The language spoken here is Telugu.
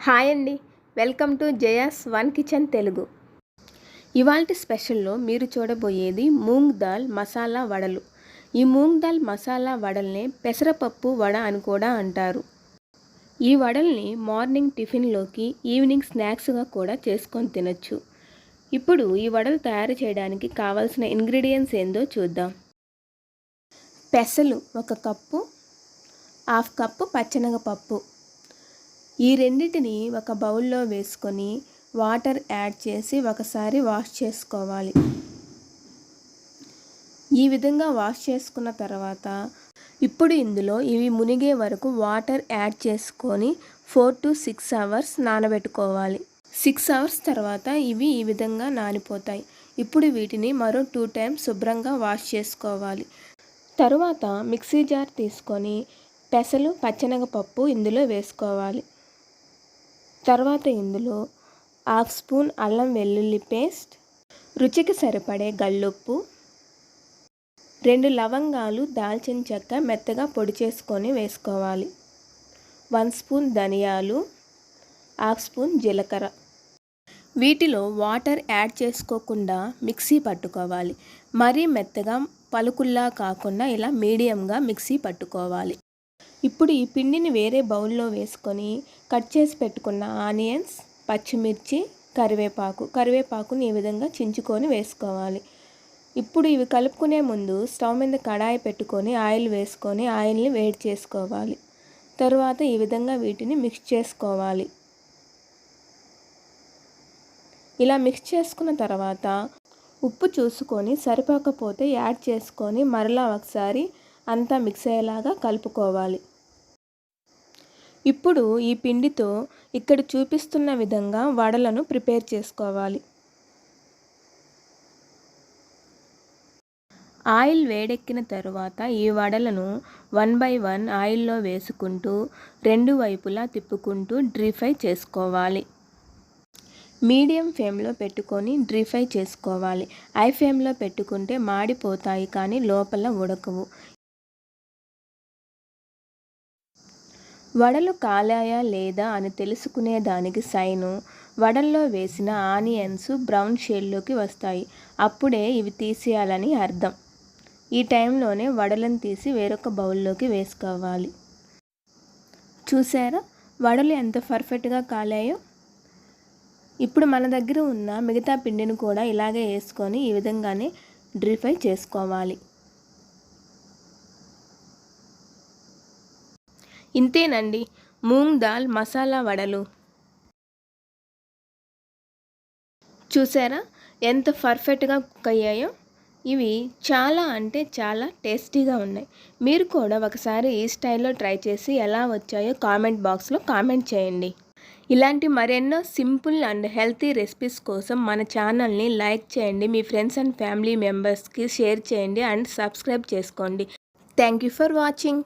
హాయ్ అండి, welcome to Jaya's one kitchen Telugu. ఇవాల్టి స్పెషల్లో మీరు చూడబోయేది మూంగ్ దాల్ మసాలా వడలు. ఈ మూంగ్ దాల్ మసాలా వడల్ని పెసరపప్పు వడ అని కూడా అంటారు. ఈ వడల్ని మార్నింగ్ టిఫిన్లోకి, ఈవినింగ్ స్నాక్స్గా కూడా చేసుకొని తినొచ్చు. ఇప్పుడు ఈ వడలు తయారు చేయడానికి కావాల్సిన ఇంగ్రీడియంట్స్ ఏందో చూద్దాం. పెసలు 1 కప్పు, 1/2 కప్పు పచ్చెనగపప్పు. ఈ రెండింటిని ఒక బౌల్లో వేసుకొని వాటర్ యాడ్ చేసి ఒకసారి వాష్ చేసుకోవాలి. ఈ విధంగా వాష్ చేసుకున్న తర్వాత ఇప్పుడు ఇందులో ఇవి మునిగే వరకు వాటర్ యాడ్ చేసుకొని 4 to 6 అవర్స్ నానబెట్టుకోవాలి. 6 అవర్స్ తర్వాత ఇవి ఈ విధంగా నానిపోతాయి. ఇప్పుడు వీటిని మరో 2 times శుభ్రంగా వాష్ చేసుకోవాలి. తరువాత మిక్సీ జార్ తీసుకొని పెసలు, పచ్చెనగపప్పు ఇందులో వేసుకోవాలి. తర్వాత ఇందులో 1/2 స్పూన్ అల్లం వెల్లుల్లి పేస్ట్, రుచికి సరిపడే గల్లుప్పు, 2 లవంగాలు, దాల్చిన చెక్క మెత్తగా పొడి చేసుకొని వేసుకోవాలి. 1 స్పూన్ ధనియాలు, 1/2 స్పూన్ జీలకర్ర. వీటిలో వాటర్ యాడ్ చేసుకోకుండా మిక్సీ పట్టుకోవాలి. మరీ మెత్తగా పలుకుల్లా కాకుండా ఇలా మీడియంగా మిక్సీ పట్టుకోవాలి. ఇప్పుడు ఈ పిండిని వేరే బౌల్లో వేసుకొని కట్ చేసి పెట్టుకున్న ఆనియన్స్, పచ్చిమిర్చి, కరివేపాకుని ఈ విధంగా చించుకొని వేసుకోవాలి. ఇప్పుడు ఇవి కలుపుకునే ముందు స్టవ్ మీద కడాయి పెట్టుకొని ఆయిల్ వేసుకొని ఆయిల్ని వేడి చేసుకోవాలి. తరువాత ఈ విధంగా వీటిని మిక్స్ చేసుకోవాలి. ఇలా మిక్స్ చేసుకున్న తర్వాత ఉప్పు చూసుకొని సరిపోకపోతే యాడ్ చేసుకొని మరలా ఒకసారి అంతా మిక్స్ అయ్యేలాగా కలుపుకోవాలి. ఇప్పుడు ఈ పిండితో ఇక్కడ చూపిస్తున్న విధంగా వడలను ప్రిపేర్ చేసుకోవాలి. ఆయిల్ వేడెక్కిన తరువాత ఈ వడలను 1 by 1 ఆయిల్లో వేసుకుంటూ 2 వైపులా తిప్పుకుంటూ డ్రీ ఫ్రై చేసుకోవాలి. మీడియం ఫ్లేమ్లో పెట్టుకొని డ్రీ ఫ్రై చేసుకోవాలి. హై ఫ్లేమ్లో పెట్టుకుంటే మాడిపోతాయి కానీ లోపల ఉడకవు. వడలు కాలాయా లేదా అని తెలుసుకునే దానికి సైను వడల్లో వేసిన ఆనియన్స్ బ్రౌన్ షేడ్లోకి వస్తాయి. అప్పుడే ఇవి తీసేయాలని అర్థం. ఈ టైంలోనే వడలను తీసి వేరొక బౌల్లోకి వేసుకోవాలి. చూసారా వడలు ఎంత పర్ఫెక్ట్గా కాలాయో? ఇప్పుడు మన దగ్గర ఉన్న మిగతా పిండిని కూడా ఇలాగే వేసుకొని ఈ విధంగానే డ్రీ ఫ్రై చేసుకోవాలి. ఇంతేనండి, మూంగ్ దాల్ మసాలా వడలు. చూసారా ఎంత పర్ఫెక్ట్గా కుక్ అయ్యాయో? ఇవి చాలా అంటే చాలా టేస్టీగా ఉన్నాయి. మీరు కూడా ఒకసారి ఈ స్టైల్లో ట్రై చేసి ఎలా వచ్చాయో కామెంట్ బాక్స్లో కామెంట్ చేయండి. ఇలాంటి మరెన్నో సింపుల్ అండ్ హెల్తీ రెసిపీస్ కోసం మన ఛానల్ని లైక్ చేయండి, మీ ఫ్రెండ్స్ అండ్ ఫ్యామిలీ మెంబర్స్కి షేర్ చేయండి అండ్ సబ్స్క్రైబ్ చేసుకోండి. Thank you for watching.